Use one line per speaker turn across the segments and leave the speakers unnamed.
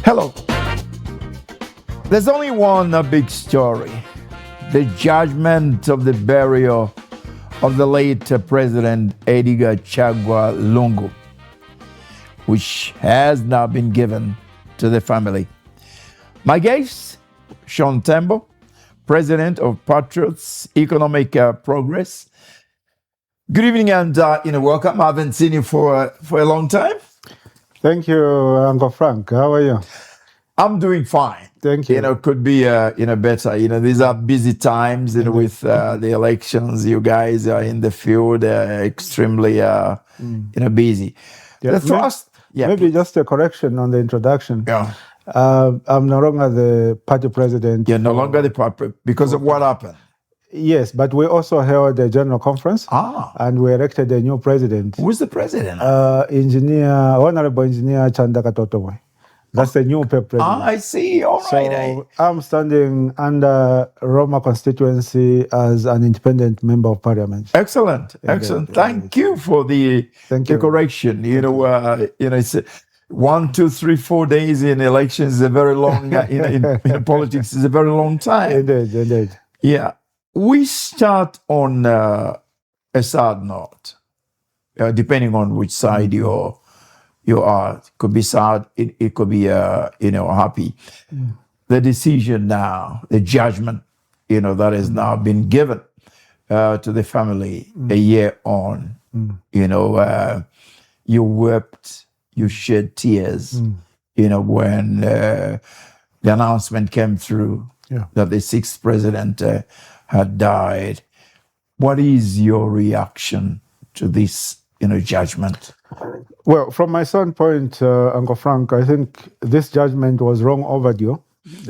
Hello. There's only one big story: the judgment of the burial of the late President Edgar Lungu, which has now been given to the family. My guest, Tembo, President of Patriots Economic Progress. Good evening and welcome. I haven't seen you for a long time.
Thank you, Uncle Frank. How are you?
I'm doing fine.
Thank you.
Could be better. These are busy times. With the elections, you guys are in the field, extremely busy.
Yeah, maybe just a correction on the introduction.
Yeah.
I'm no longer the party president.
You're no longer the party because of what happened.
Yes, but we also held a general conference and we elected a new president.
Who's the president?
Honorable Engineer Chandaka Totowe. That's the new president.
I see. All right.
So I'm standing under Roma constituency as an independent member of parliament.
Excellent. Thank you for the correction. It's 1, 2, 3, 4 days in elections is a very long. in politics is a very long time.
Indeed.
Yeah. We start on a sad note, depending on which side you are. It could be sad, it could be happy. The decision now, the judgment, that has now been given to the family a year on. You wept, you shed tears, when the announcement came through that the 6th president had died. What is your reaction to this, judgment?
Well, from my standpoint, Uncle Frank, I think this judgment was long overdue,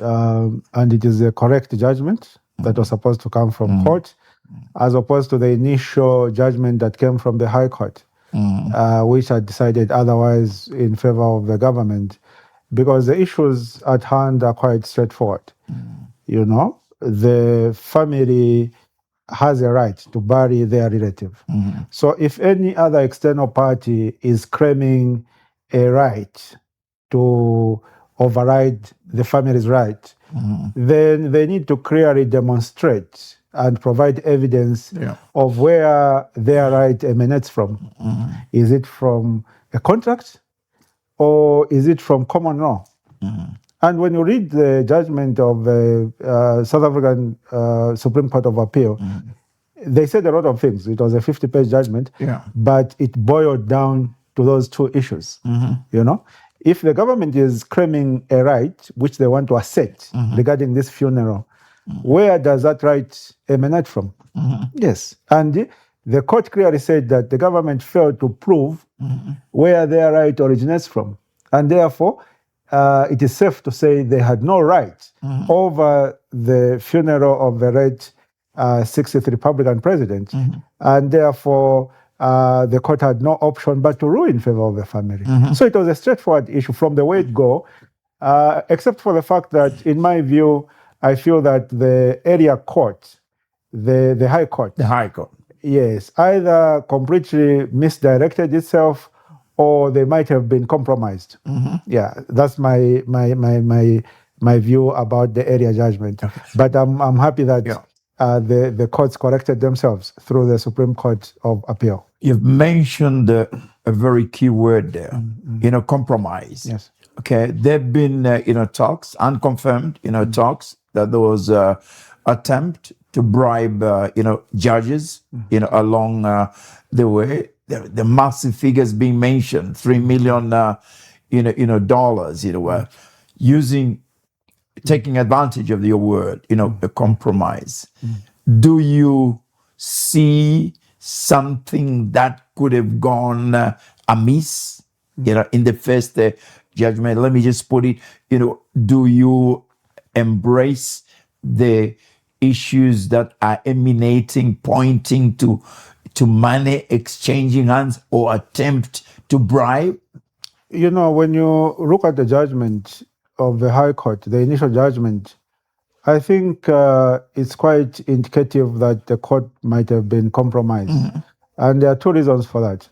and it is a correct judgment that was supposed to come from court, as opposed to the initial judgment that came from the High Court, which had decided otherwise in favor of the government, because the issues at hand are quite straightforward. The family has a right to bury their relative. So if any other external party is claiming a right to override the family's right, then they need to clearly demonstrate and provide evidence of where their right emanates from. Is it from a contract or is it from common law? And when you read the judgment of the South African Supreme Court of Appeal, they said a lot of things. It was a 50-page judgment, but it boiled down to those two issues. If the government is claiming a right which they want to assert regarding this funeral, where does that right emanate from? Yes. And the court clearly said that the government failed to prove where their right originates from. And therefore, it is safe to say they had no right over the funeral of the late 60th Republican president, and therefore the court had no option but to rule in favor of the family. So it was a straightforward issue from the way it go, except for the fact that, in my view, I feel that the area court, the High Court, yes, either completely misdirected itself or they might have been compromised. Yeah, that's my view about the area judgment. Okay. But I'm happy that the courts corrected themselves through the Supreme Court of Appeal.
You've mentioned a very key word there, compromise.
Yes.
Okay, there've been talks, unconfirmed talks, that there was attempt to bribe judges along the way. The massive figures being mentioned, $3 million, dollars, taking advantage of your word, a compromise. Do you see something that could have gone amiss, in the first judgment? Let me just put it, do you embrace the issues that are emanating, pointing to money exchanging hands or attempt to bribe?
When you look at the judgment of the High Court, the initial judgment, I think it's quite indicative that the court might have been compromised. And there are two reasons for that.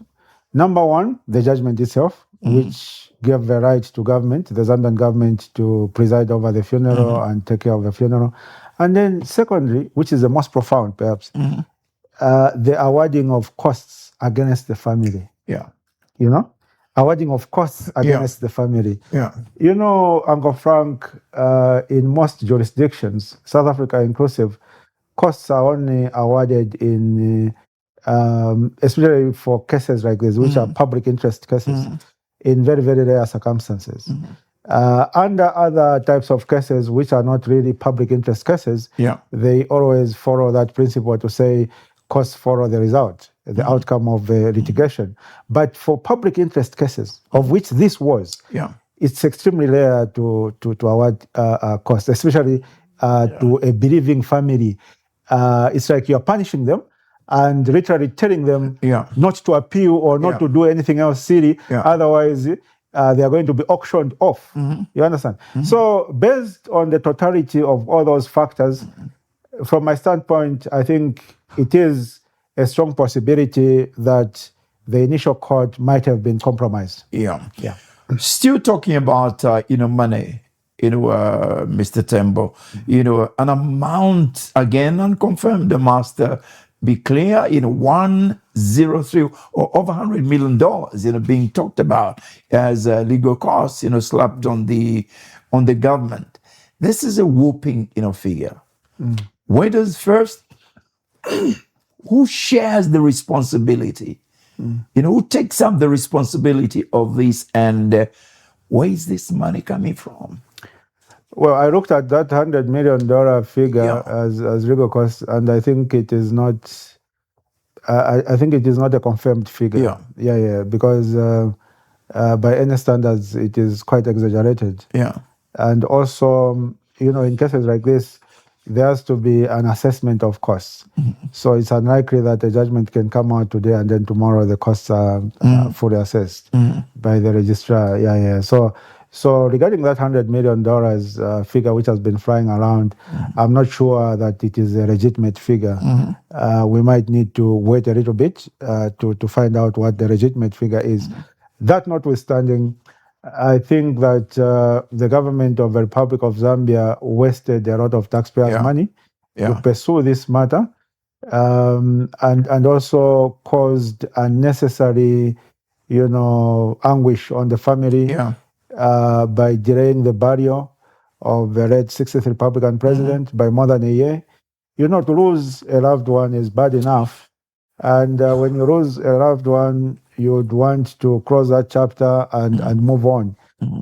Number one, the judgment itself, which gave the right to government, the Zambian government, to preside over the funeral and take care of the funeral. And then secondly, which is the most profound perhaps, the awarding of costs against the family.
Yeah.
You know, awarding of costs against the family.
Yeah.
You know, Uncle Frank, in most jurisdictions, South Africa inclusive, costs are only awarded in, especially for cases like this, which are public interest cases, in very, very rare circumstances. Under other types of cases, which are not really public interest cases, they always follow that principle to say costs follow the result, the outcome of the litigation. But for public interest cases, of which this was, it's extremely rare to award costs, especially to a bereaving family. It's like you're punishing them and literally telling them not to appeal or not to do anything else silly. Otherwise, they are going to be auctioned off. You understand? So based on the totality of all those factors, from my standpoint, I think it is a strong possibility that the initial court might have been compromised.
Yeah. Still talking about money, Mr. Tembo, an amount again unconfirmed. The master be clear, 103 or over $100 million, being talked about as legal costs, slapped on the government. This is a whooping, figure. Where does first, who shares the responsibility? Who takes up the responsibility of this, and where is this money coming from?
Well, I looked at that $100 million figure as legal costs, and I think it is not. I think it is not a confirmed figure. Because by any standards, it is quite exaggerated. And also, in cases like this, there has to be an assessment of costs. So it's unlikely that a judgment can come out today and then tomorrow the costs are fully assessed by the registrar. So regarding that $100 million figure which has been flying around, I'm not sure that it is a legitimate figure. We might need to wait a little bit to find out what the legitimate figure is. That notwithstanding, I think that the government of the Republic of Zambia wasted a lot of taxpayers' money to pursue this matter, and also caused unnecessary, anguish on the family by delaying the burial of the late 60th Republican president by more than a year. To lose a loved one is bad enough, and when you lose a loved one, you'd want to close that chapter and move on.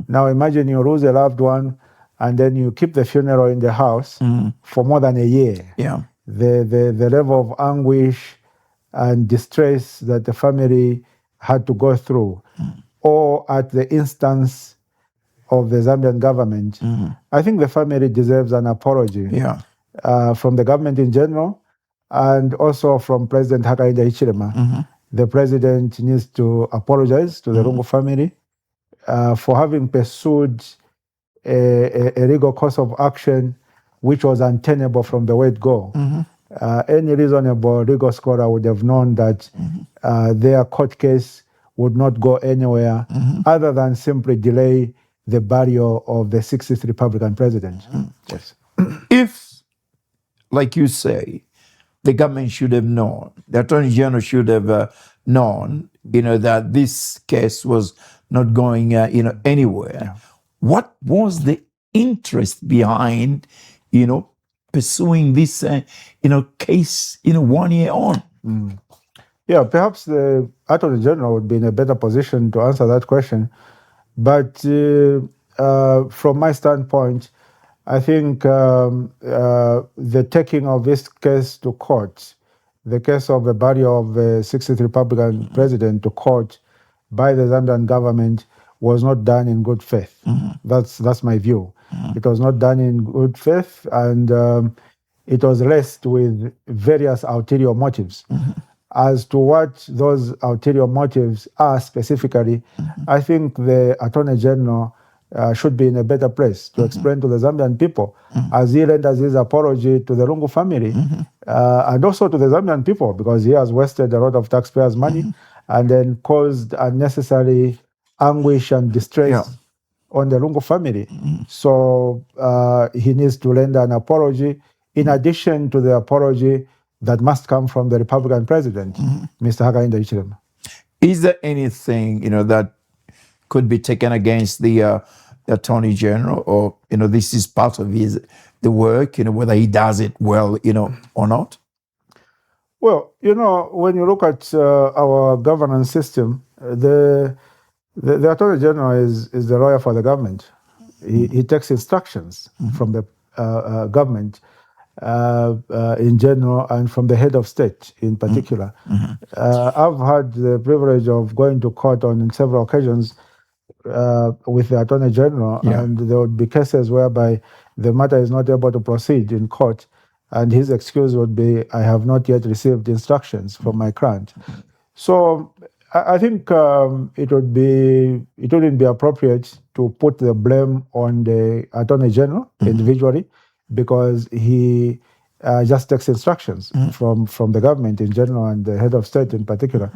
Now imagine you lose a loved one and then you keep the funeral in the house for more than a year. The level of anguish and distress that the family had to go through, or at the instance of the Zambian government, I think the family deserves an apology from the government in general, and also from President Hakainde Hichilema. The president needs to apologize to the Lungu family for having pursued a legal course of action which was untenable from the word go. Any reasonable legal scholar would have known that their court case would not go anywhere other than simply delay the burial of the 60th Republican president. Yes.
If, like you say, the government should have known, the Attorney General should have known, that this case was not going, anywhere. What was the interest behind, pursuing this, case, 1 year on?
Yeah, perhaps the Attorney General would be in a better position to answer that question. But from my standpoint, I think the taking of this case to court, the case of the burial of the 60th Republican president to court by the Zambian government was not done in good faith. That's my view. It was not done in good faith, and it was laced with various ulterior motives. As to what those ulterior motives are specifically, I think the Attorney General should be in a better place to explain to the Zambian people as he renders his apology to the Lungu family and also to the Zambian people, because he has wasted a lot of taxpayers' money and then caused unnecessary anguish and distress on the Lungu family. So he needs to render an apology in addition to the apology that must come from the Republican president, Mr. Hakainde Hichilema.
Is there anything, that could be taken against the Attorney General, or, this is part of the work, whether he does it well, or not?
Well, when you look at our governance system, the Attorney General is the lawyer for the government. He takes instructions from the government in general and from the head of state in particular. I've had the privilege of going to court on several occasions with the Attorney General, and there would be cases whereby the matter is not able to proceed in court, and his excuse would be, I have not yet received instructions from my client. So I think it wouldn't be appropriate to put the blame on the Attorney General individually, because he just takes instructions from the government in general and the head of state in particular.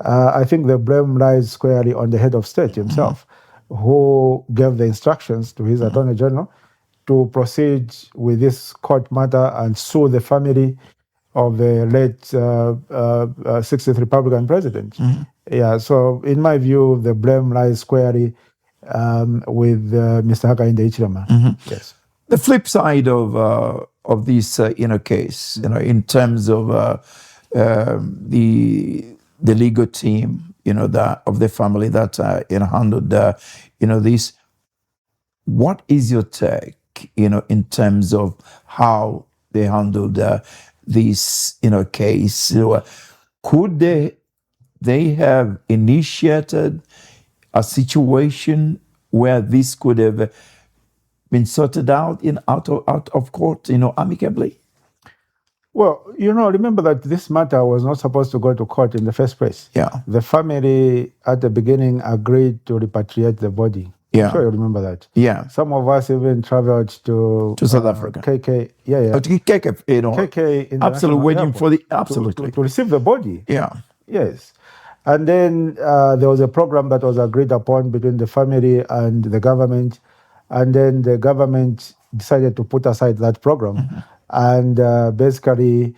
I think the blame lies squarely on the head of state himself, who gave the instructions to his Attorney General to proceed with this court matter and sue the family of the late 60th Republican president. Yeah, so in my view, the blame lies squarely with Mr. Hakainde Hichilema. Yes.
The flip side of this case, in terms of the legal team, that of the family that handled this. What is your take, in terms of how they handled this case? Could they have initiated a situation where this could have been sorted out out of court, amicably?
Well, remember that this matter was not supposed to go to court in the first place.
Yeah.
The family at the beginning agreed to repatriate the body.
Yeah.
I'm sure you remember that.
Yeah.
Some of us even traveled to
South Africa.
KK. Yeah.
KK,
KK
absolutely waiting
Airport
for the absolutely
to receive the body.
Yeah.
Yes. And then there was a program that was agreed upon between the family and the government, and then the government decided to put aside that program and basically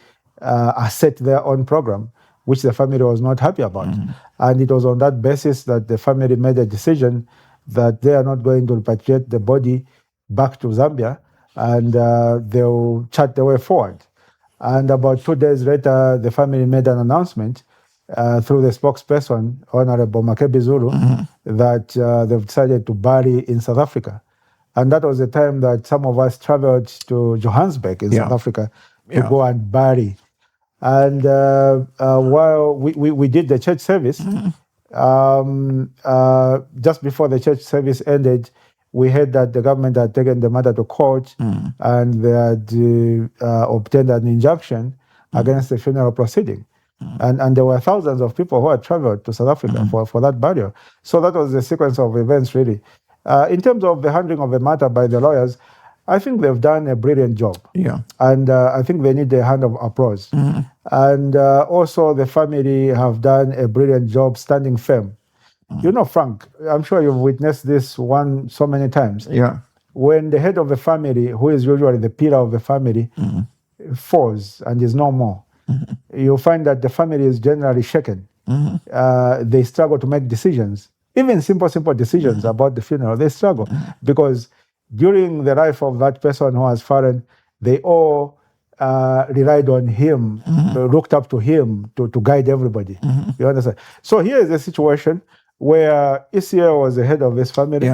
set their own program, which the family was not happy about. And it was on that basis that the family made a decision that they are not going to repatriate the body back to Zambia, and they'll chart the way forward. And about 2 days later, the family made an announcement through the spokesperson, Honorable Makebi Zulu, that they've decided to bury in South Africa. And that was the time that some of us traveled to Johannesburg in South Africa to go and bury. And while we did the church service, just before the church service ended, we heard that the government had taken the matter to court and they had obtained an injunction against the funeral proceeding. And there were thousands of people who had traveled to South Africa for that burial. So that was the sequence of events, really. In terms of the handling of the matter by the lawyers, I think they've done a brilliant job.
Yeah.
And I think they need a hand of applause. And also the family have done a brilliant job standing firm. Frank, I'm sure you've witnessed this so many times.
Yeah.
When the head of the family, who is usually the pillar of the family, falls and is no more, you'll find that the family is generally shaken. They struggle to make decisions. Even simple decisions about the funeral, they struggle because during the life of that person who has fallen, they all relied on him, looked up to him to guide everybody. You understand? So here is a situation where Isia was the head of this family,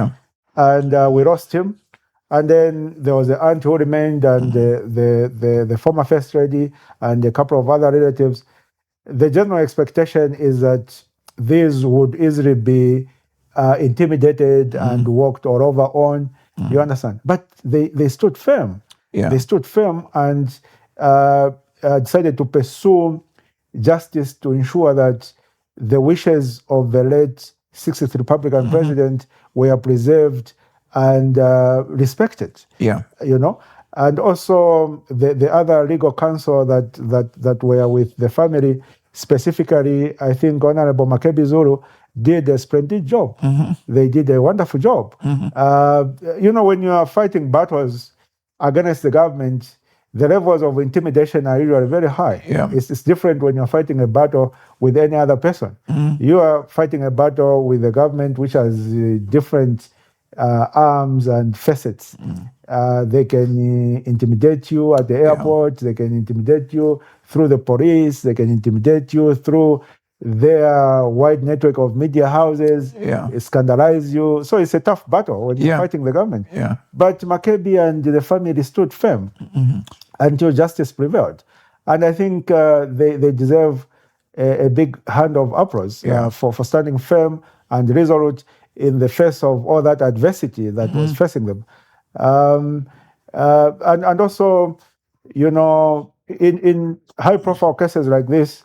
and we lost him. And then there was the aunt who remained, and the former first lady, and a couple of other relatives. The general expectation is that these would easily be intimidated and walked all over on. You understand? But they stood firm. They stood firm and decided to pursue justice to ensure that the wishes of the late 60th Republican president were preserved and respected.
Yeah.
And also the other legal counsel that were with the family, specifically, I think Honorable Makebi Zulu did a splendid job. They did a wonderful job. When you are fighting battles against the government, the levels of intimidation are usually very high.
Yeah.
It's different when you're fighting a battle with any other person. You are fighting a battle with the government, which has different arms and facets. They can intimidate you at the airport. They can intimidate you through the police. They can intimidate you through their wide network of media houses, scandalize you. So it's a tough battle when you're fighting the government. But Makebi and the family stood firm until justice prevailed. And I think they deserve a big hand of applause for standing firm and resolute in the face of all that adversity that was facing them. And also, in high-profile cases like this,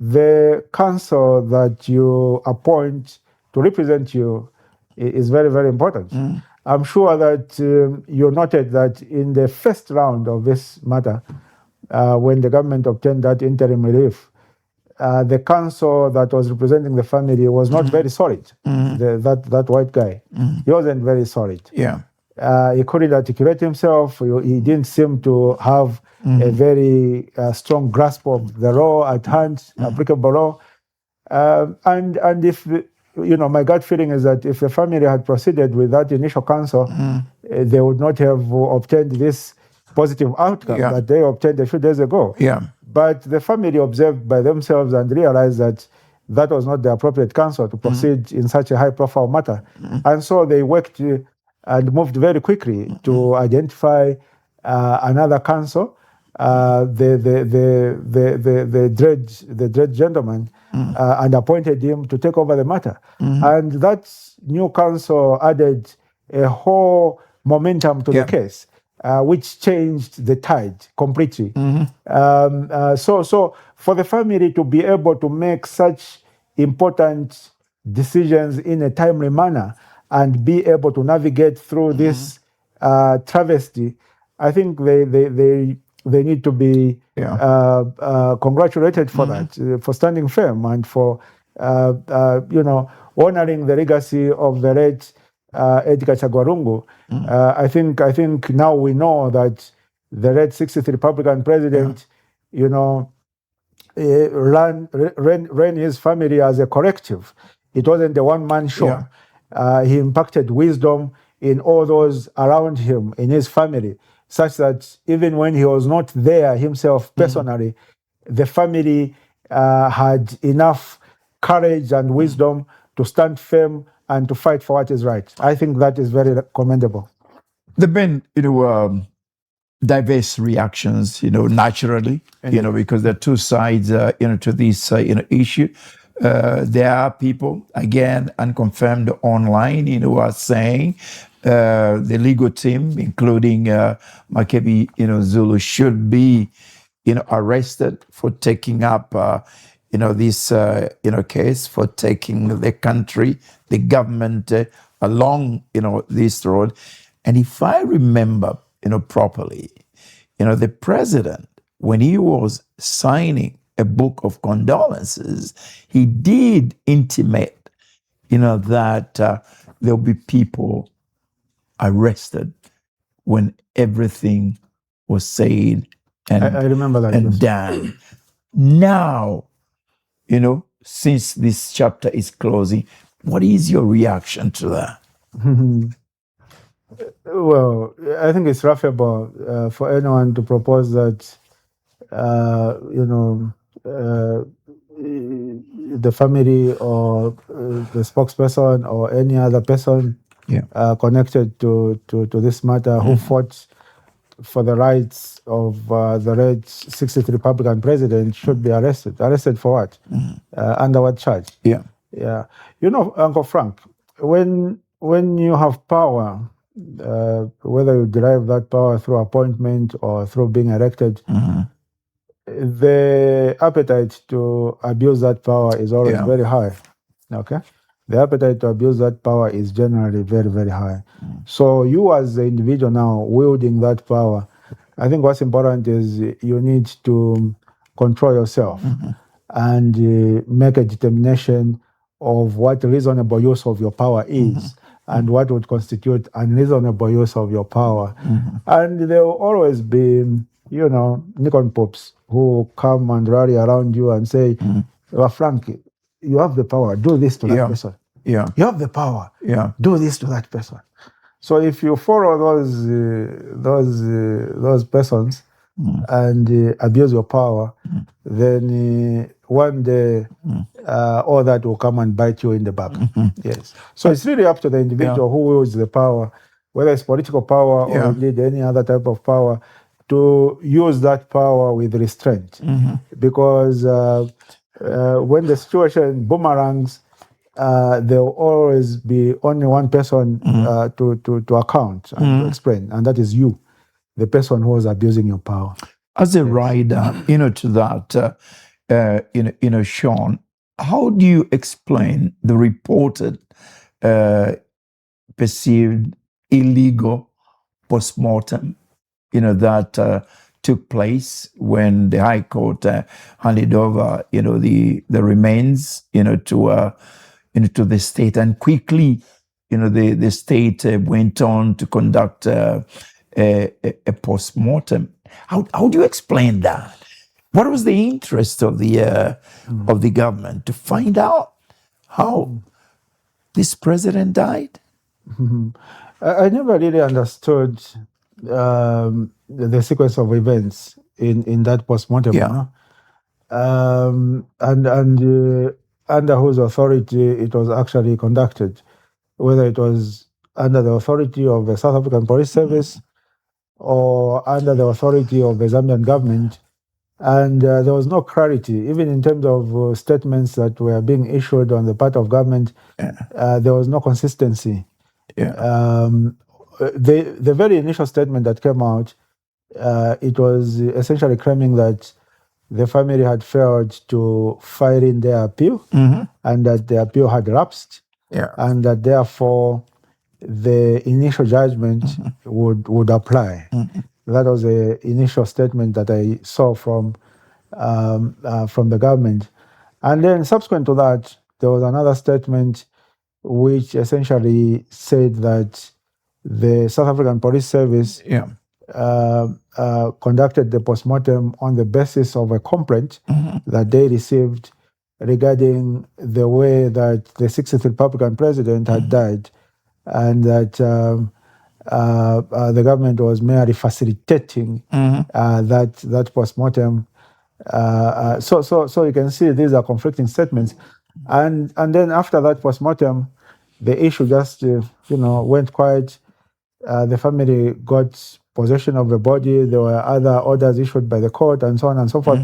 the counsel that you appoint to represent you is very, very important. I'm sure that you noted that in the first round of this matter, when the government obtained that interim relief, the counsel that was representing the family was not very solid. That white guy, he wasn't very solid. He couldn't articulate himself. He didn't seem to have a very strong grasp of the law at hand, applicable law. And if, my gut feeling is that if the family had proceeded with that initial counsel, they would not have obtained this positive outcome that they obtained a few days ago. But the family observed by themselves and realized that that was not the appropriate counsel to proceed in such a high-profile matter. And so they worked and moved very quickly to identify another counsel, the dread gentleman, and appointed him to take over the matter. And that new counsel added a whole momentum to the case, which changed the tide completely. So for the family to be able to make such important decisions in a timely manner and be able to navigate through this travesty, I think they need to be congratulated for that, for standing firm and for honoring the legacy of the late Edgar Lungu. I think now we know that the late 60th Republican president, ran his family as a collective. It wasn't a one-man show. He impacted wisdom in all those around him, in his family, such that even when he was not there himself personally, the family had enough courage and wisdom to stand firm and to fight for what is right. I think that is very commendable.
There have been, diverse reactions, naturally, because there are two sides, to this, issue. There are people, again, unconfirmed online, who are saying the legal team, including Makebi, Zulu, should be, arrested for taking up, this, case, for taking the country, the government along, this road. And if I remember, properly, the president, when he was signing a book of condolences, he did intimate, that there'll be people arrested when everything was said and
I remember that,
and
yes.
done. Now, since this chapter is closing, what is your reaction to that?
Well, I think it's laughable for anyone to propose that, the family or the spokesperson or any other person connected to this matter who fought for the rights of the late 60th Republican president should be arrested. Arrested for what? Under what charge?
Yeah.
Uncle Frank, when you have power, whether you derive that power through appointment or through being elected, the appetite to abuse that power is always very high. Okay? The appetite to abuse that power is generally very, very high. So you as the individual now wielding that power, I think what's important is you need to control yourself and make a determination of what reasonable use of your power is and what would constitute unreasonable use of your power. And there will always be, Nikon Pops who come and rally around you and say, well, Frank, you have the power, do this to that person.
Yeah.
You have the power,
Yeah.
do this to that person. So if you follow those persons and abuse your power, then one day all that will come and bite you in the back. Yes. So it's really up to the individual who wields the power, whether it's political power or indeed any other type of power, to use that power with restraint. Because when the situation boomerangs, there will always be only one person to account and to explain, and that is you, the person who is abusing your power.
As a rider, to that, Sean, how do you explain the reported perceived illegal postmortem, that took place when the High Court handed over, the remains, to the state, and quickly, the state went on to conduct a postmortem. How do you explain that? What was the interest of the government to find out how this president died?
I never really understood the sequence of events in that postmortem. And under whose authority it was actually conducted, whether it was under the authority of the South African Police Service or under the authority of the Zambian government. And there was no clarity, even in terms of statements that were being issued on the part of government. There was no consistency. The very initial statement that came out, it was essentially claiming that the family had failed to file in their appeal and that the appeal had lapsed, and that therefore the initial judgment would apply. That was the initial statement that I saw from the government. And then subsequent to that, there was another statement which essentially said that the South African Police Service conducted the postmortem on the basis of a complaint that they received regarding the way that the 60th Republican president had died, and that the government was merely facilitating that postmortem. So you can see these are conflicting statements, and then after that postmortem, the issue just went quiet. The family got possession of the body. There were other orders issued by the court, and so on and so forth.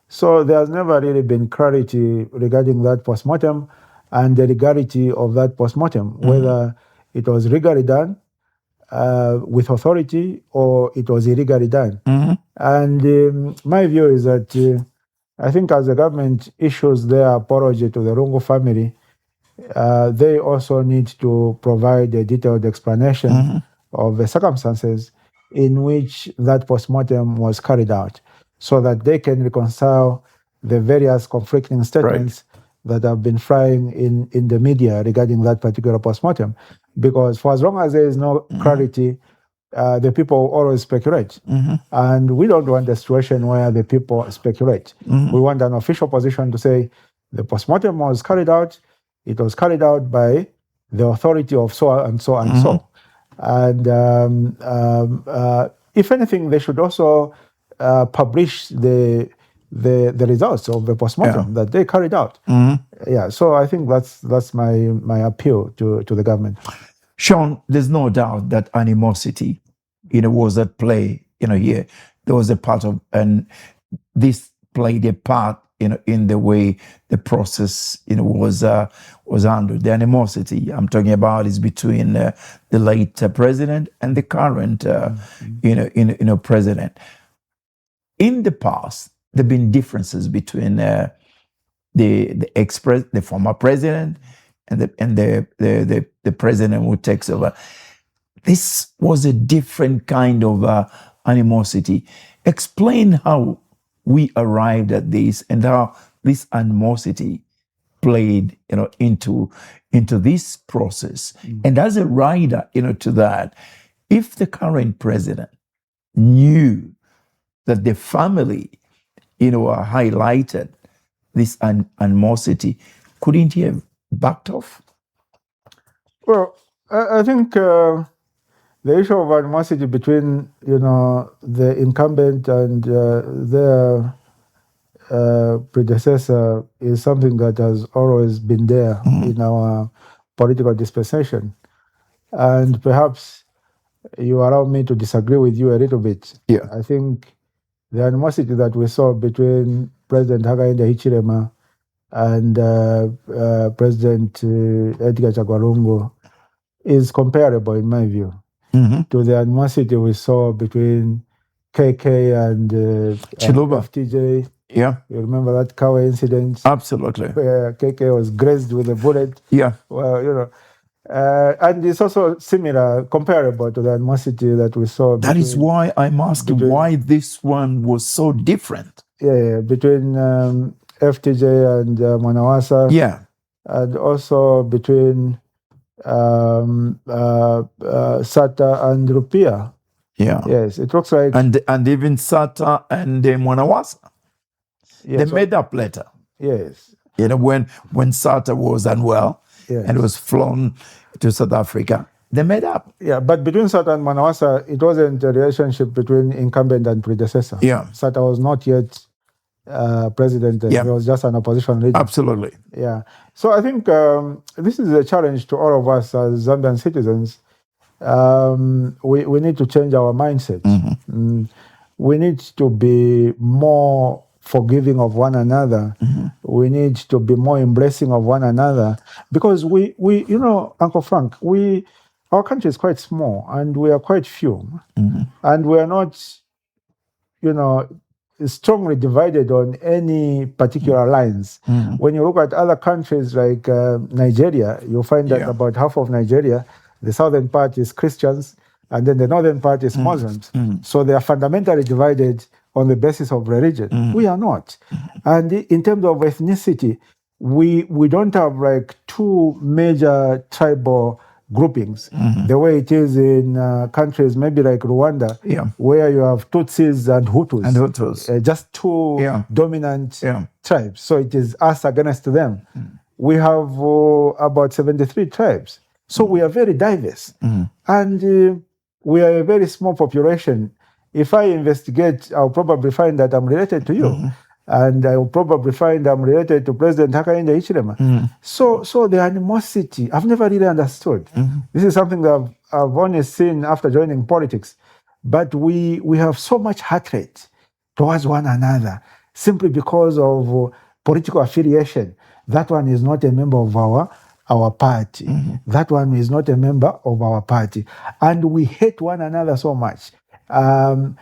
So there has never really been clarity regarding that postmortem and the legality of that postmortem, whether it was legally done with authority or it was illegally done. And my view is that I think as the government issues their apology to the Lungu family, they also need to provide a detailed explanation of the circumstances in which that postmortem was carried out, so that they can reconcile the various conflicting statements that have been flying in the media regarding that particular postmortem. Because for as long as there is no clarity, the people always speculate. And we don't want a situation where the people speculate. We want an official position to say the postmortem was carried out. It was carried out by the authority of so and so and so. And if anything, they should also publish the results of the postmortem that they carried out. So I think that's my appeal to the government.
Sean, there's no doubt that animosity, was at play, here. There was a part of, and this played a part, in the way the process, was handled. The animosity I'm talking about is between the late president and the current, president. In the past, there've been differences between the former president and the president who takes over. This was a different kind of animosity. Explain how we arrived at this and how this animosity played, into this process. And as a rider, to that, if the current president knew that the family, highlighted this animosity, couldn't he have backed off?
Well, I think the issue of animosity between the incumbent and their predecessor is something that has always been there in our political dispensation, and perhaps you allow me to disagree with you a little bit.
Yeah.
I think the animosity that we saw between President Hakainde Hichilema and President Edgar Chagwa is comparable, in my view, to the animosity we saw between KK and
Chiluba.
FTJ.
Yeah.
You remember that Kawa incident?
Absolutely.
Where KK was grazed with a bullet.
Yeah.
Well, and it's also similar, comparable to the animosity that we saw.
That is why I'm asking why this one was so different.
Yeah, between FTJ and Mwanawasa.
Yeah.
And also between Sata and Rupia.
Yeah.
Yes, it looks like.
And even Sata and Mwanawasa. They made up later.
Yes.
When Sata was unwell,
yes,
and was flown to South Africa, they made up.
Yeah, but between Sata and Mwanawasa, it wasn't a relationship between incumbent and predecessor.
Yeah.
Sata was not yet president. He was just an opposition leader.
Absolutely.
Yeah. So I think this is a challenge to all of us as Zambian citizens. We need to change our mindset. We need to be more forgiving of one another. We need to be more embracing of one another, because we Uncle Frank, our country is quite small and we are quite few, and we are not, strongly divided on any particular lines. When you look at other countries like Nigeria, you'll find that about half of Nigeria, the southern part is Christians, and then the northern part is Muslims. So they are fundamentally divided on the basis of religion. We are not. And in terms of ethnicity, we don't have like two major tribal groupings, the way it is in countries maybe like Rwanda, where you have Tutsis and Hutus. Just two dominant tribes. So it is us against them. We have about 73 tribes. So we are very diverse. And we are a very small population. If I investigate, I'll probably find that I'm related to you. And I'll probably find I'm related to President Hakainde Hichilema. So the animosity, I've never really understood. This is something that I've only seen after joining politics. But we have so much hatred towards one another simply because of political affiliation. That one is not a member of our party. That one is not a member of our party. And we hate one another so much. Just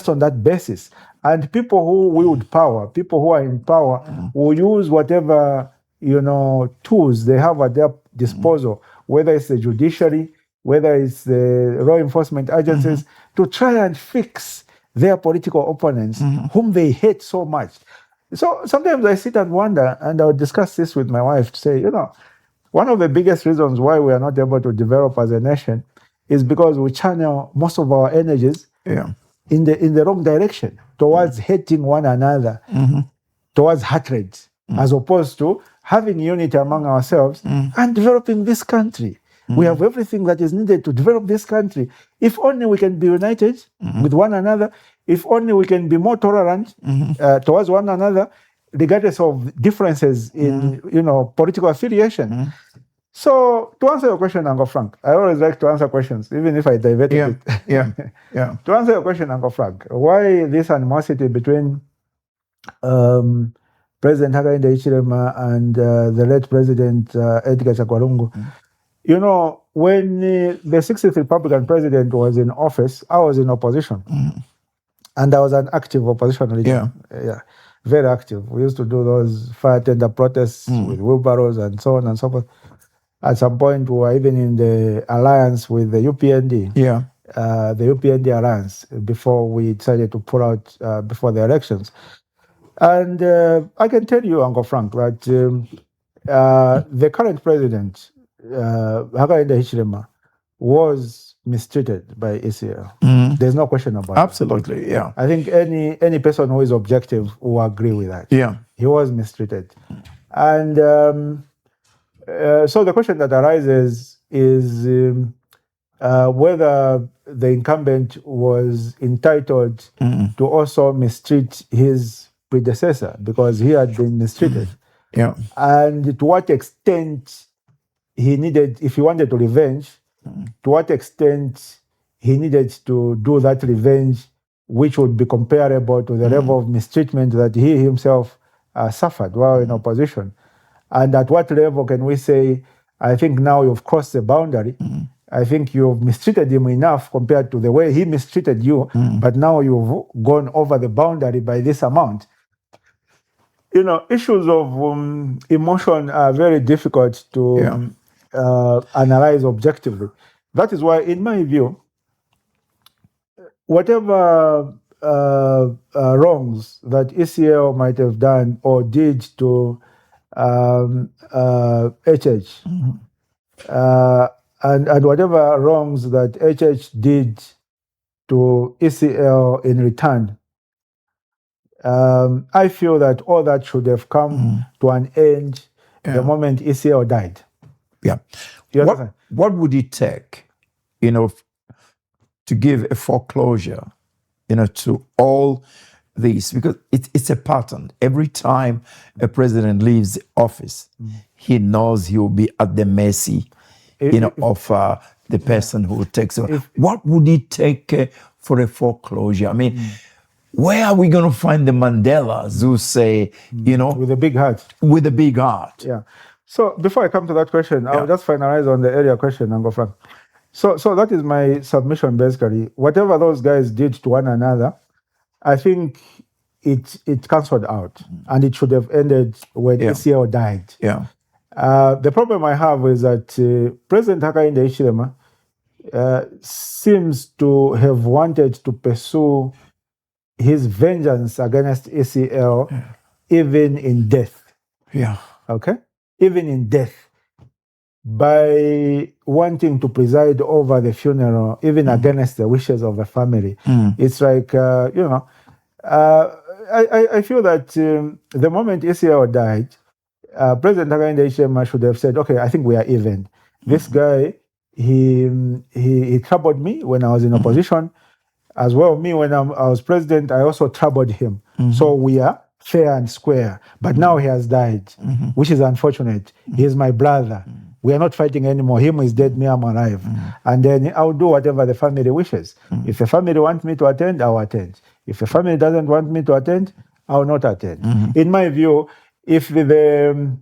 on that basis. And people who wield power, people who are in power, will use whatever tools they have at their disposal, whether it's the judiciary, whether it's the law enforcement agencies, to try and fix their political opponents, whom they hate so much. So sometimes I sit and wonder, and I'll discuss this with my wife to say, one of the biggest reasons why we are not able to develop as a nation is because we channel most of our energies in the wrong direction, towards hating one another, towards hatred, as opposed to having unity among ourselves and developing this country. We have everything that is needed to develop this country. If only we can be united with one another, if only we can be more tolerant towards one another, regardless of differences in political affiliation. So, to answer your question, Uncle Frank, I always like to answer questions, even if I divert it. To answer your question, Uncle Frank, why this animosity between President Hakainde Hichilema and the late President Edgar Chagwa? When the 60th Republican president was in office, I was in opposition. And I was an active opposition leader. Very active. We used to do those fire tender protests with wheelbarrows and so on and so forth. At some point, we were even in the alliance with the UPND. The UPND alliance, before we decided to pull out before the elections. And I can tell you, Uncle Frank, that the current president, Hakainde Hichilema, was mistreated by ACL. There's no question about it.
Absolutely, yeah.
I think any person who is objective will agree with that.
Yeah.
He was mistreated. And so the question that arises is whether the incumbent was entitled to also mistreat his predecessor because he had been mistreated.
Yeah.
And to what extent he needed, if he wanted to revenge, to what extent he needed to do that revenge, which would be comparable to the level of mistreatment that he himself suffered while in opposition. And at what level can we say, I think now you've crossed the boundary. I think you've mistreated him enough compared to the way he mistreated you, but now you've gone over the boundary by this amount. You know, issues of emotion are very difficult to analyze objectively. That is why, in my view, whatever wrongs that ECL might have done or did to HH, and whatever wrongs that HH did to ECL in return, I feel that all that should have come to an end the moment ECL died.
Yeah.
You understand?
What would it take, you know, to give a foreclosure, you know, to all these? Because it's a pattern. Every time a president leaves office, he knows he will be at the mercy, of the person who takes over. What would it take for a foreclosure? I mean, where are we going to find the Mandelas who say,
with a big heart?
With a big heart.
Yeah. So before I come to that question, I'll just finalize on the earlier question, Uncle Frank. So that is my submission, basically. Whatever those guys did to one another, I think it cancelled out, and it should have ended when ECL died.
Yeah.
The problem I have is that President Hakainde Hichilema seems to have wanted to pursue his vengeance against ECL even in death.
Yeah.
Okay? Even in death. By wanting to preside over the funeral, even against the wishes of the family. It's like, I feel that the moment ECL died, President Hakainde Hichilema should have said, okay, I think we are even. This guy, he troubled me when I was in opposition. As well, me, when I was president, I also troubled him. So we are fair and square. But now he has died, which is unfortunate. He is my brother. We are not fighting anymore. Him is dead, me, I'm alive. And then I'll do whatever the family wishes. If the family wants me to attend, I'll attend. If the family doesn't want me to attend, I'll not attend. In my view, if the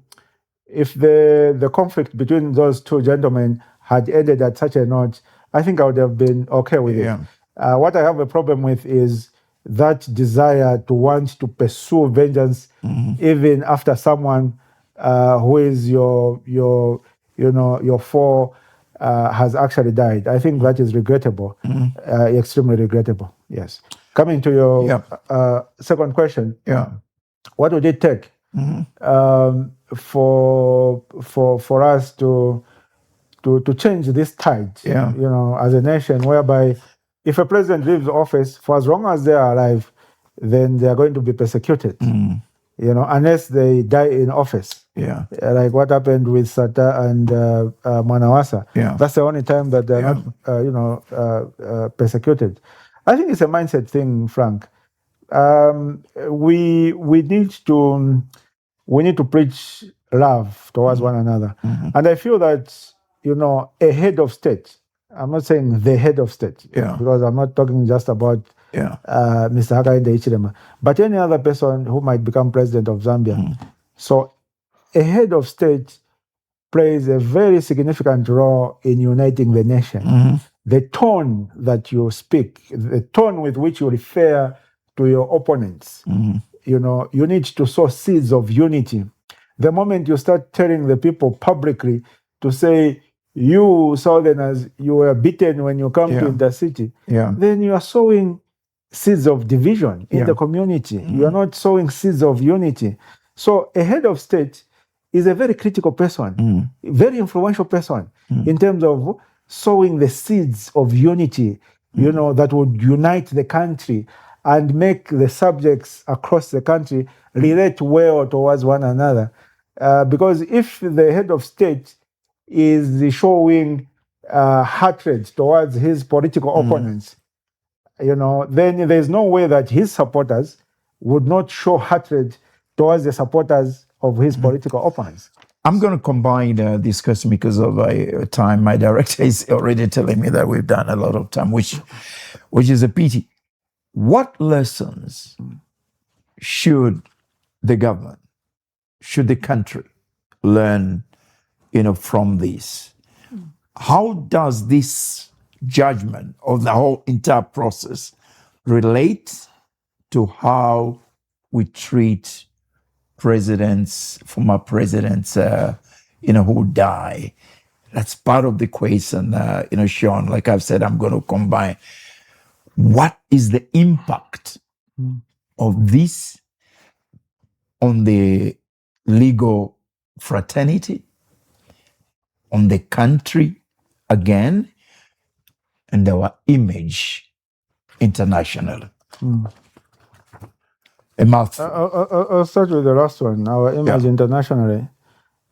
conflict between those two gentlemen had ended at such a note, I think I would have been okay with it. What I have a problem with is that desire to want to pursue vengeance even after someone who is your foe has actually died. I think that is regrettable, extremely regrettable. Yes. Coming to your second question, what would it take for us to change this tide? As a nation, whereby if a president leaves office, for as long as they are alive, then they are going to be persecuted. Unless they die in office. Like what happened with Sata and Manawasa. That's the only time that they're not, persecuted. I think it's a mindset thing, Frank. We need to preach love towards one another, and I feel that a head of state. I'm not saying the head of state, because I'm not talking just about Mr. Hakainde Hichilema, but any other person who might become president of Zambia. So a head of state plays a very significant role in uniting the nation. The tone that you speak, the tone with which you refer to your opponents, you need to sow seeds of unity. The moment you start telling the people publicly to say, you Southerners, you were beaten when you come to intercity, then you are sowing seeds of division in the community. You are not sowing seeds of unity. So a head of state is a very critical person, very influential person in terms of sowing the seeds of unity, that would unite the country and make the subjects across the country relate well towards one another. Because if the head of state is showing hatred towards his political opponents, then there's no way that his supporters would not show hatred towards the supporters of his political opponents.
I'm going to combine this question because of time. My director is already telling me that we've done a lot of time, which is a pity. What lessons should the government, should the country learn, from this? How does this judgment of the whole entire process relate to how we treat presidents, former presidents, who die? That's part of the question, Sean. Like I've said, I'm going to combine. What is the impact of this on the legal fraternity, on the country again, and our image internationally? A mouthful.
I'll start with the last one. Our image internationally.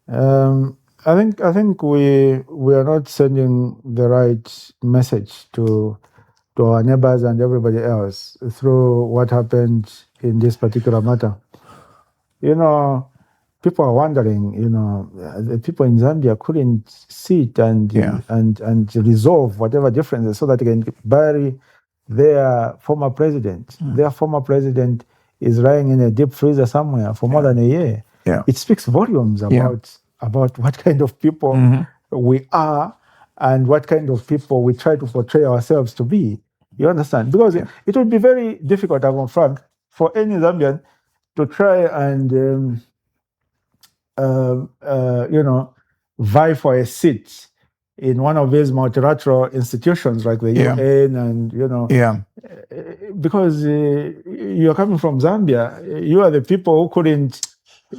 I think we are not sending the right message to our neighbors and everybody else through what happened in this particular matter. People are wondering. The people in Zambia couldn't sit and resolve whatever differences so that they can bury their former president. Their former president is lying in a deep freezer somewhere for more than a year. It speaks volumes about what kind of people we are and what kind of people we try to portray ourselves to be. You understand? Because it would be very difficult, I'm frank, for any Zambian to try and vie for a seat in one of these multilateral institutions like the UN and because you're coming from Zambia, you are the people who couldn't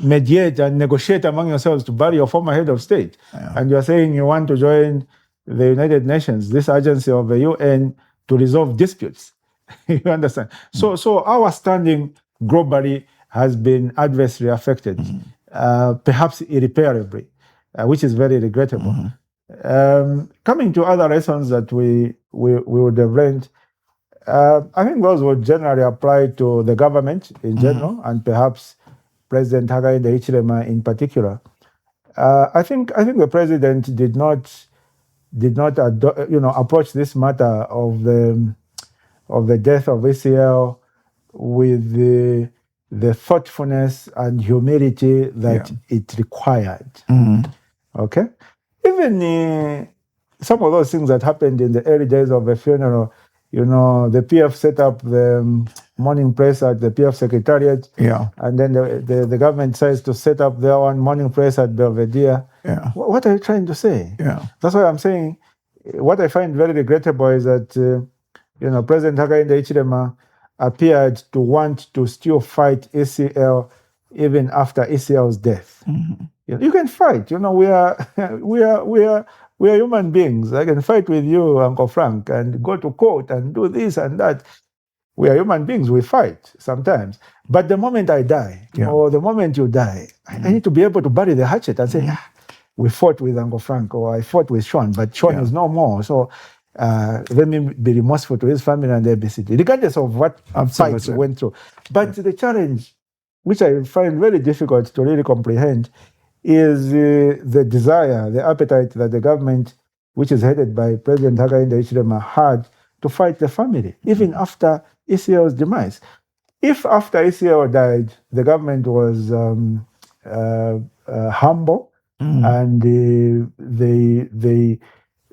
mediate and negotiate among yourselves to bury your former head of state, and you're saying you want to join the United Nations, this agency of the UN, to resolve disputes. You understand? So our standing globally has been adversely affected, perhaps irreparably, which is very regrettable. Coming to other lessons that we would have learned, I think those would generally apply to the government in general, and perhaps President Hakainde Hichilema in particular. I think the president did not approach this matter of the death of ACL with the thoughtfulness and humility that it required. Okay, even some of those things that happened in the early days of the funeral, the PF set up the morning press at the PF Secretariat, and then the government decides to set up their own morning press at Belvedere. What are you trying to say? That's why I'm saying what I find very regrettable is that President Hakainde Hichilema appeared to want to still fight ACL even after ACL's death. You can fight. We are human beings. I can fight with you, Uncle Frank, and go to court and do this and that. We are human beings. We fight sometimes. But the moment I die, or the moment you die, I need to be able to bury the hatchet and say, we fought with Uncle Frank, or I fought with Sean, but Sean is no more. So let me be remorseful to his family and their BCT, regardless of what fights we went through. But the challenge, which I find very difficult to really comprehend, is the desire, the appetite that the government, which is headed by President Hakainde Hichilema, had to fight the family, even after ACL's demise. If after ACL died, the government was humble and they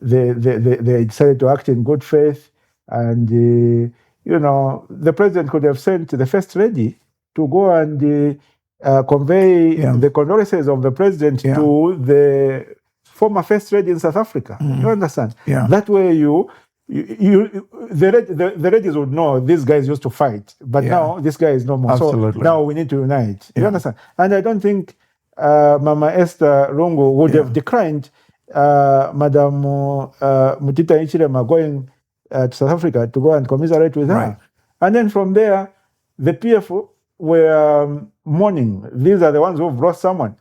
decided to act in good faith, and the president could have sent the first lady to go and convey the condolences of the president to the former first lady in South Africa. You understand? That way you the ladies would know these guys used to fight, but now this guy is no more.
Absolutely.
So now we need to unite. You understand? And I don't think Mama Esther Lungu would have declined Madam Mutita Ichirema going to South Africa to go and commiserate with her. And then from there, the PF were mourning. These are the ones who've lost someone.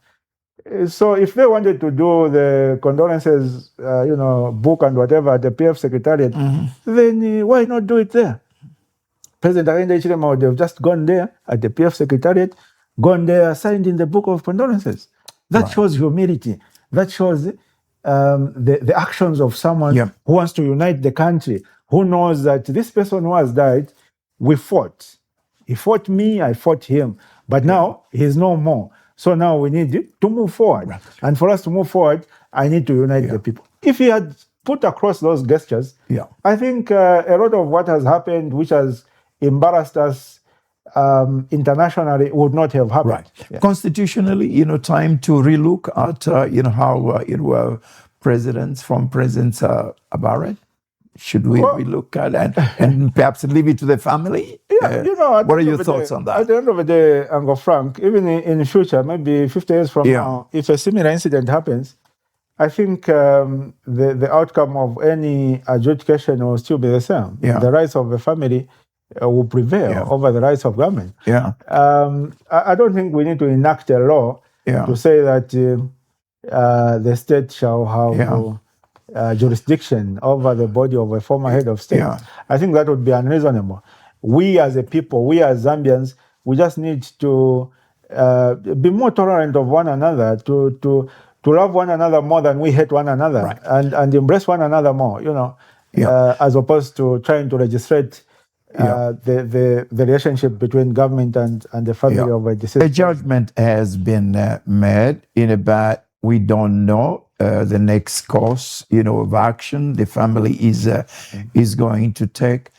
So if they wanted to do the condolences, book and whatever at the PF Secretariat, then why not do it there? President Hakainde Hichilema would have just gone there at the PF Secretariat, gone there, signed in the book of condolences. That shows humility. That shows the actions of someone who wants to unite the country, who knows that this person who has died, we fought. He fought me, I fought him. But now he's no more. So now we need to move forward. And for us to move forward, I need to unite the people. If he had put across those gestures, I think a lot of what has happened, which has embarrassed us internationally, would not have happened.
Constitutionally, time to relook at, how presidents are buried. Should we look at and perhaps leave it to the family? What are your thoughts on that?
At the end of the day, Uncle Frank, even in future, maybe 50 years from now, if a similar incident happens, I think the outcome of any adjudication will still be the same. The rights of the family will prevail over the rights of government. I don't think we need to enact a law to say that the state shall have jurisdiction over the body of a former head of state. I think that would be unreasonable. We as a people, we as Zambians, we just need to be more tolerant of one another, to love one another more than we hate one another, and embrace one another more, as opposed to trying to legislate the relationship between government and the family of a deceased.
A judgment has been made in about, we don't know the next course, of action the family is going to take.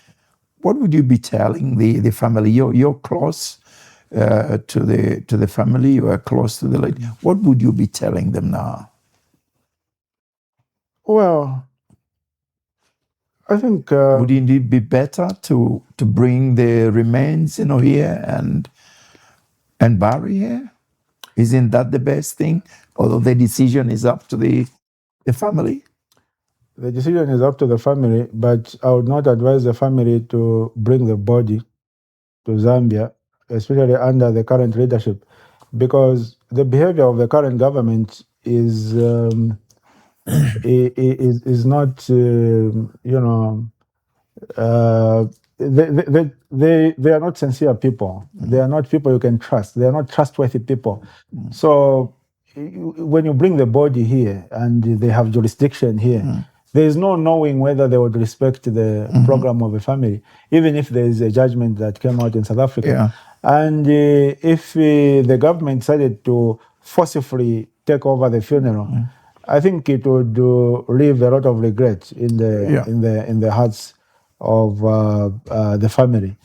What would you be telling the family? You're close to the family. You are close to the lady. What would you be telling them now?
Well, I think
would it be better to bring the remains, here and bury here? Isn't that the best thing? Although the decision is up to the family.
The decision is up to the family, but I would not advise the family to bring the body to Zambia, especially under the current leadership, because the behavior of the current government is not, they are not sincere people. They are not people you can trust. They are not trustworthy people. So when you bring the body here and they have jurisdiction here, there is no knowing whether they would respect the program of a family, even if there is a judgment that came out in South Africa. And if the government decided to forcibly take over the funeral, I think it would leave a lot of regret in the hearts of the family.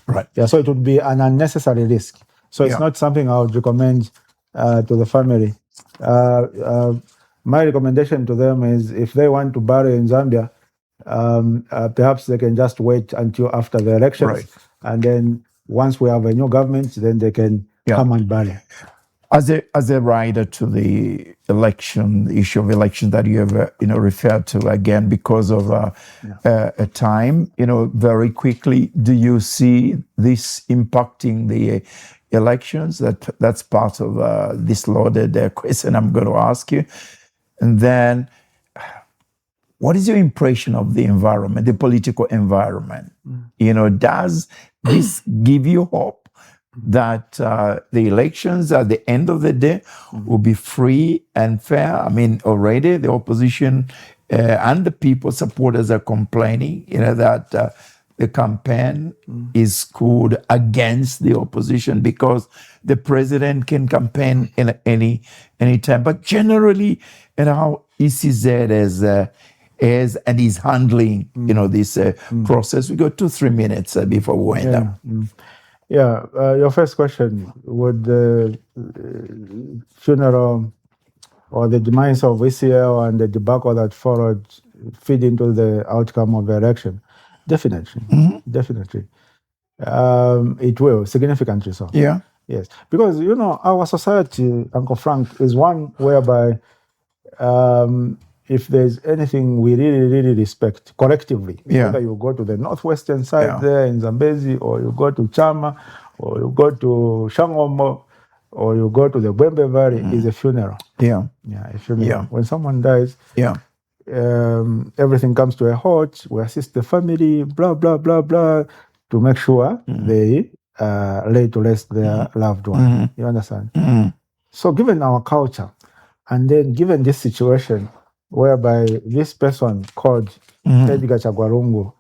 So it would be an unnecessary risk. So it's not something I would recommend to the family. My recommendation to them is, if they want to bury in Zambia, perhaps they can just wait until after the elections, and then once we have a new government, then they can come and bury.
As a rider to the issue of election that you have referred to again because of a time, very quickly, do you see this impacting the elections? That's part of this loaded question I'm going to ask you. And then, what is your impression of the environment, the political environment? Does this give you hope that the elections at the end of the day will be free and fair? I mean, already the opposition and the people, supporters, are complaining, that the campaign is skewed against the opposition because the president can campaign in any time. But generally, how ECZ is and is handling, this process. We got 2-3 minutes before we wind up.
Your first question, would the funeral or the demise of ECL and the debacle that followed feed into the outcome of the election? Definitely. Definitely. It will, significantly so.
Yeah.
Yes. Because, our society, Uncle Frank, is one whereby if there's anything we really, really respect collectively, whether you go to the northwestern side there in Zambezi, or you go to Chama, or you go to Shangomo, or you go to the Bwembe Valley, is a funeral.
Yeah.
Yeah, a funeral.
Yeah.
When someone dies, everything comes to a halt. We assist the family, blah, blah, blah, blah, to make sure they lay to rest their loved one. You understand? So given our culture, and then given this situation whereby this person called Edgar Chagwa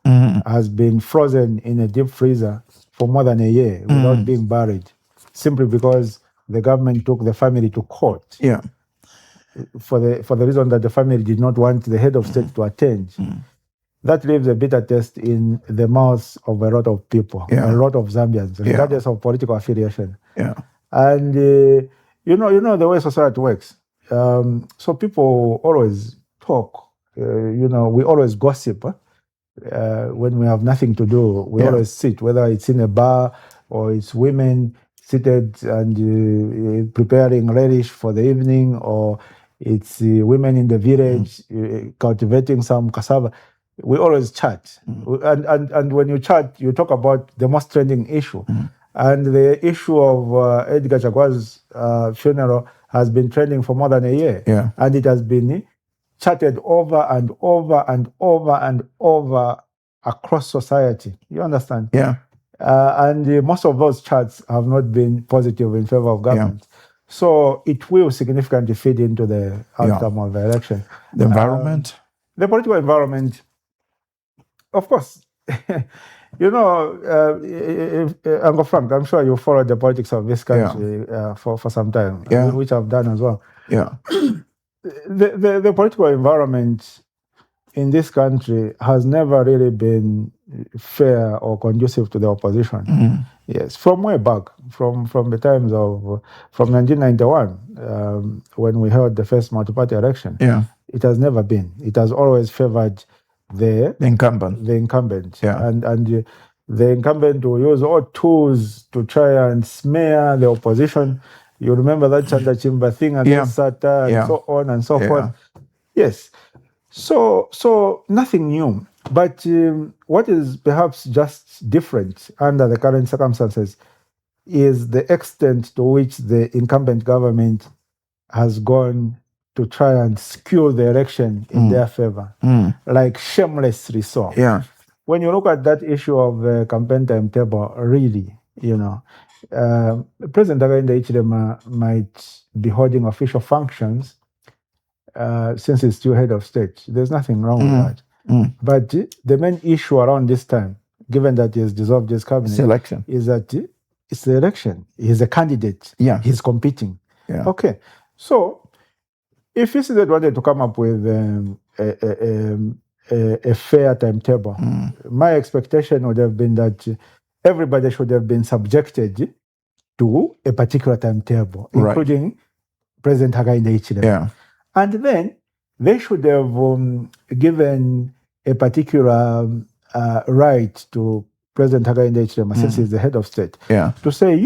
has been frozen in a deep freezer for more than a year without being buried, simply because the government took the family to court for the reason that the family did not want the head of state to attend. That leaves a bitter taste in the mouths of a lot of people, a lot of Zambians, regardless of political affiliation. And you know the way society works. So people always talk. We always gossip. When we have nothing to do, we always sit, whether it's in a bar or it's women seated and preparing relish for the evening, or it's women in the village cultivating some cassava. We always chat. And when you chat, you talk about the most trending issue. And the issue of Edgar Chagwa's funeral has been trending for more than a year. And it has been chatted over and over and over and over across society. You understand? And most of those chats have not been positive in favor of government. So it will significantly feed into the outcome of the election.
The environment?
The political environment, of course. Uncle Frank, I'm sure you followed the politics of this country for some time, which I've done as well. The political environment in this country has never really been fair or conducive to the opposition. Yes, from way back, from the times of, from 1991, when we held the first multi-party election, it has never been. It has always favored the incumbent. And the incumbent will use all tools to try and smear the opposition. You remember that Chanda Chimba thing against Sata and so on and so forth. Yes. So nothing new. But what is perhaps just different under the current circumstances is the extent to which the incumbent government has gone to try and skew the election in their favor, like shamelessly so. When you look at that issue of the campaign timetable, really, President Hakainde Hichilema might be holding official functions since he's still head of state. There's nothing wrong with that. But the main issue around this time, given that he has dissolved his cabinet, is that it's the election. He's a candidate. He's competing. Okay. So if ECZ wanted to come up with a fair timetable, my expectation would have been that everybody should have been subjected to a particular timetable, including President Hakainde Hichilema. And then they should have given a particular right to President Hakainde Hichilema, since he's the head of state, to say,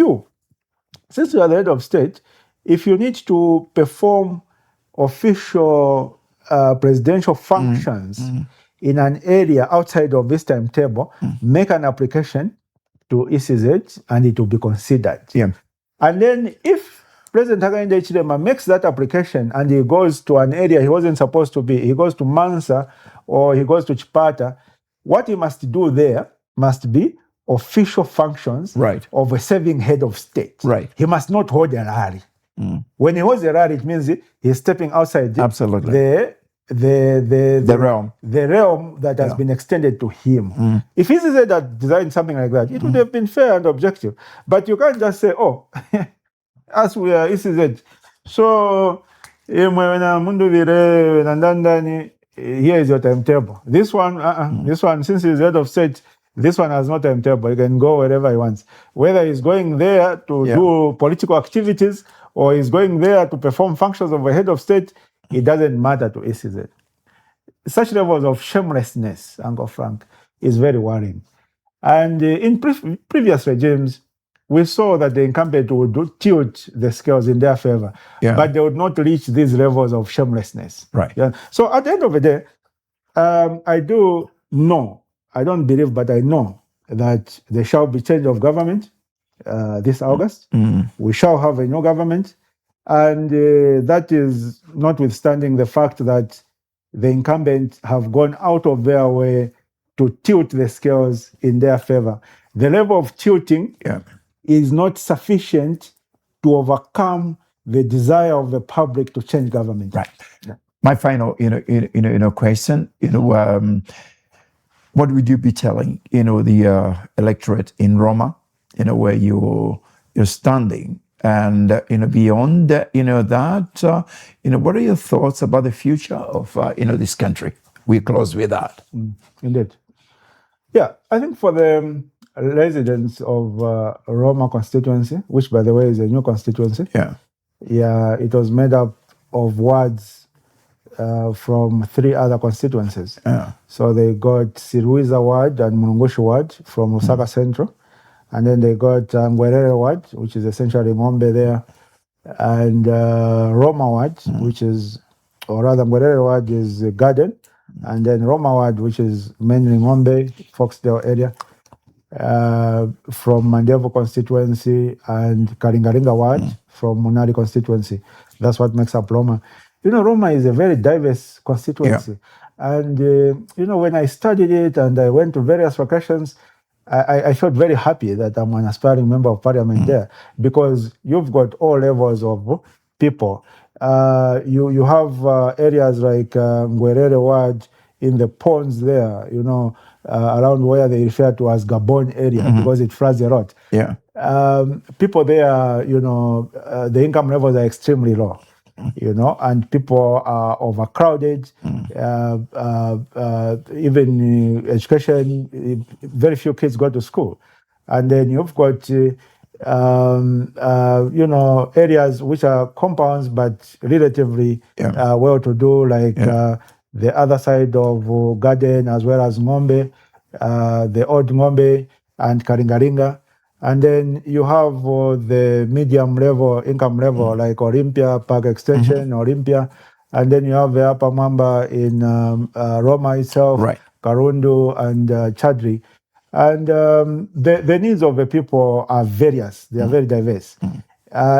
since you are the head of state, if you need to perform official presidential functions in an area outside of this timetable, make an application to ECZ and it will be considered. And then if President Hakainde Hichilema makes that application and he goes to an area he wasn't supposed to be, he goes to Mansa or he goes to Chipata, what he must do there must be official functions of a serving head of state. He must not hold a rally. When he holds a rally, it means he's stepping outside the realm that has been extended to him. If ECZ had designed something like that, it would have been fair and objective. But you can't just say, as we are ECZ, so here is your timetable. This one, since he's head of state, this one has no timetable. He can go wherever he wants. Whether he's going there to do political activities or he's going there to perform functions of a head of state, it doesn't matter to ECZ. Such levels of shamelessness, Uncle Frank, is very worrying. And in previous regimes, we saw that the incumbent would tilt the scales in their favor, but they would not reach these levels of shamelessness.
Right.
Yeah. So at the end of the day, I do know, I don't believe, but I know that there shall be change of government this August. We shall have a new government. And that is notwithstanding the fact that the incumbents have gone out of their way to tilt the scales in their favor. The level of tilting is not sufficient to overcome the desire of the public to change government.
Right. Yeah. My final, question, what would you be telling, the electorate in Roma, where you're standing, and beyond, that, what are your thoughts about the future of, this country? We close with that.
Indeed. Yeah, I think for the residents of Roma constituency, which by the way is a new constituency. Yeah, it was made up of wards from 3 other constituencies. So they got Siruiza ward and Mulungushi ward from Lusaka Central. And then they got Ngwerere ward, which is essentially Ngombe there. And Roma ward, which is, or rather Ngwerere ward is Garden. And then Roma ward, which is mainly Ngombe, Foxdale area. From Mandevo constituency, and Karingaringa ward from Munari constituency. That's what makes up Roma. Roma is a very diverse constituency. And, when I studied it and I went to various locations, I felt very happy that I'm an aspiring member of parliament there, because you've got all levels of people. You have areas like Ngwerere ward in the ponds there, around where they refer to as Gabon area, because it floods a lot. People there, the income levels are extremely low, and people are overcrowded. Even education, very few kids go to school. And then you've got, areas which are compounds, but relatively well-to-do, like the other side of Garden, as well as Ngombe, the old Ngombe and Karingaringa. And then you have the medium level, income level, like Olympia, Park Extension, Olympia. And then you have the Upper Mamba in Roma itself, Karundu and Chadri. And the needs of the people are various. They are very diverse.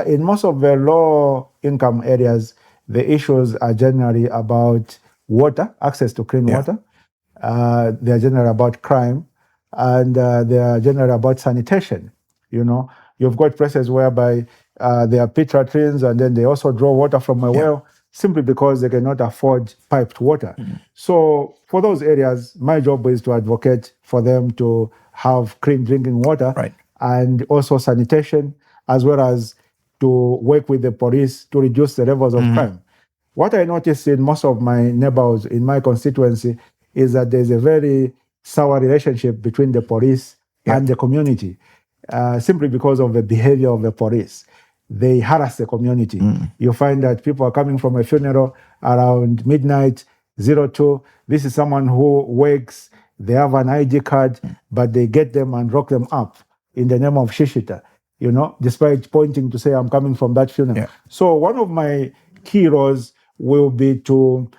In most of the low income areas, the issues are generally about water, access to clean water. They are generally about crime, and they are generally about sanitation. You've got places whereby there are pit latrines, and then they also draw water from a well, simply because they cannot afford piped water. So for those areas, my job is to advocate for them to have clean drinking water, and also sanitation, as well as to work with the police to reduce the levels of crime. What I noticed in most of my neighbors in my constituency is that there's a very sour relationship between the police and the community, simply because of the behavior of the police. They harass the community. You find that people are coming from a funeral around midnight, 02. This is someone who wakes, they have an ID card, but they get them and lock them up in the name of Shishita, despite pointing to say, I'm coming from that funeral. So one of my key roles will be to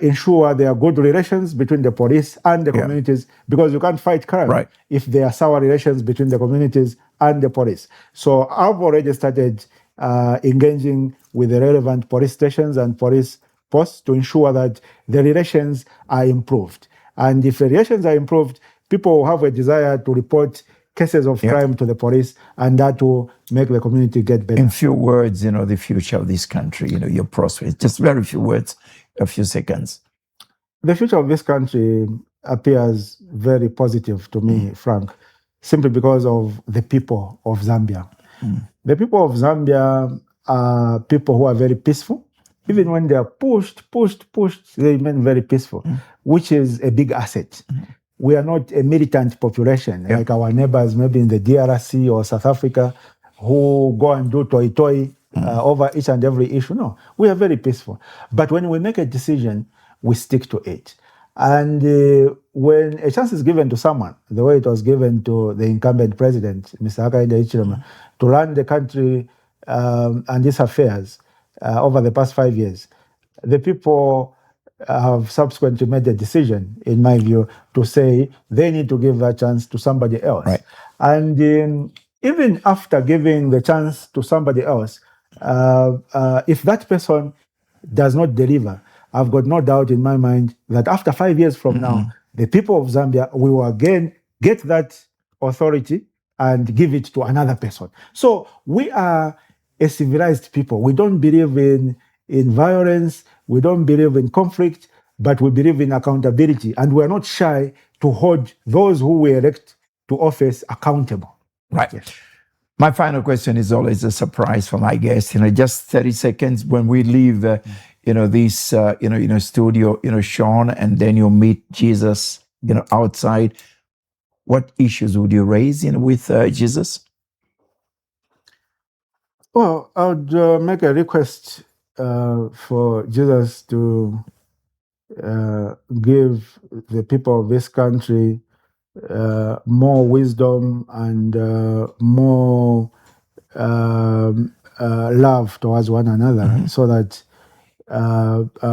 ensure there are good relations between the police and the communities, because you can't fight crime if there are sour relations between the communities and the police. So I've already started engaging with the relevant police stations and police posts to ensure that the relations are improved. And if the relations are improved, people will have a desire to report cases of crime to the police, and that will make the community get better.
In few words, the future of this country, your prospects, just very few words, a few seconds.
The future of this country appears very positive to me, Frank, simply because of the people of Zambia. The people of Zambia are people who are very peaceful. Even when they are pushed, they remain very peaceful, which is a big asset. We are not a militant population like our neighbors, maybe in the DRC or South Africa, who go and do toy over each and every issue. No, we are very peaceful. But when we make a decision, we stick to it. And when a chance is given to someone, the way it was given to the incumbent president, Mr. Hakainde Hichilema, to run the country and its affairs over the past 5 years, the people have subsequently made a decision, in my view, to say they need to give that chance to somebody else.
Right.
And even after giving the chance to somebody else, if that person does not deliver, I've got no doubt in my mind that after 5 years from now, the people of Zambia will again get that authority and give it to another person. So we are a civilized people. We don't believe in violence, we don't believe in conflict, but we believe in accountability. And we're not shy to hold those who we elect to office accountable.
Right.
Yes.
My final question is always a surprise for my guests. Just 30 seconds when we leave, this, studio, Sean, and then you meet Jesus, outside. What issues would you raise, with Jesus?
Well, I would make a request for Jesus to give the people of this country more wisdom and more love towards one another, so that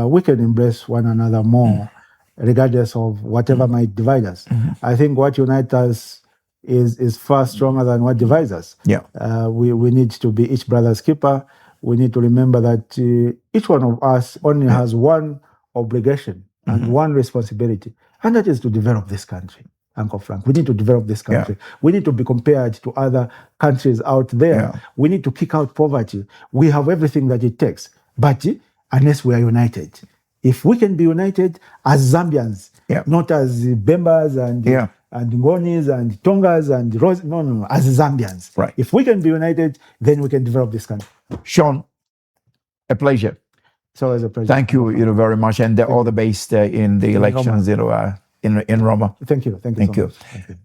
we can embrace one another more, regardless of whatever might divide us. I think what unites us is far stronger than what divides us.
Yeah.
We need to be each brother's keeper. We need to remember that each one of us only has one obligation and one responsibility, and that is to develop this country. Uncle Frank, we need to develop this country. We need to be compared to other countries out there. We need to kick out poverty. We have everything that it takes, but unless we are united, if we can be united as Zambians, not as Bembas and Ngonis and Tongas and Rose, no, as Zambians.
Right.
If we can be united, then we can develop this country.
Sean, a pleasure.
It's always a pleasure.
Thank you, very much, and all the best in the elections, in Roma.
Thank you. Thank you.
Thank you.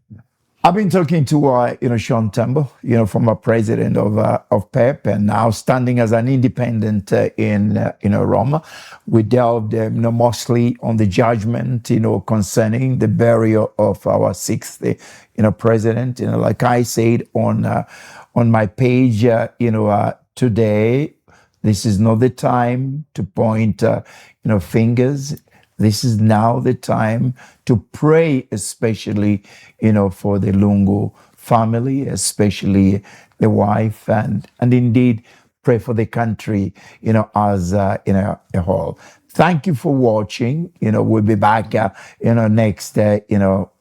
I've been talking to Sean Tembo, former president of PEP, and now standing as an independent in Roma. We delved mostly on the judgment, concerning the burial of our sixth, president. Like I said on my page, today, this is not the time to point, fingers. This is now the time to pray, especially, for the Lungu family, especially the wife, and indeed pray for the country, as a whole. Thank you for watching. We'll be back, next,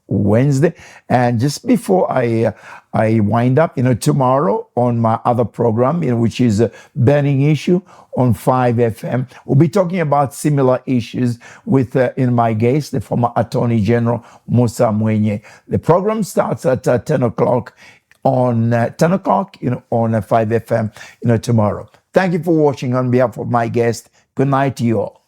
Wednesday. And just before I wind up, tomorrow on my other program, which is a burning issue on 5 FM, we'll be talking about similar issues with my guest, the former Attorney General Musa Mwenye. The program starts at 10 o'clock on 10 o'clock, on 5 FM, tomorrow. Thank you for watching on behalf of my guest. Good night to you all.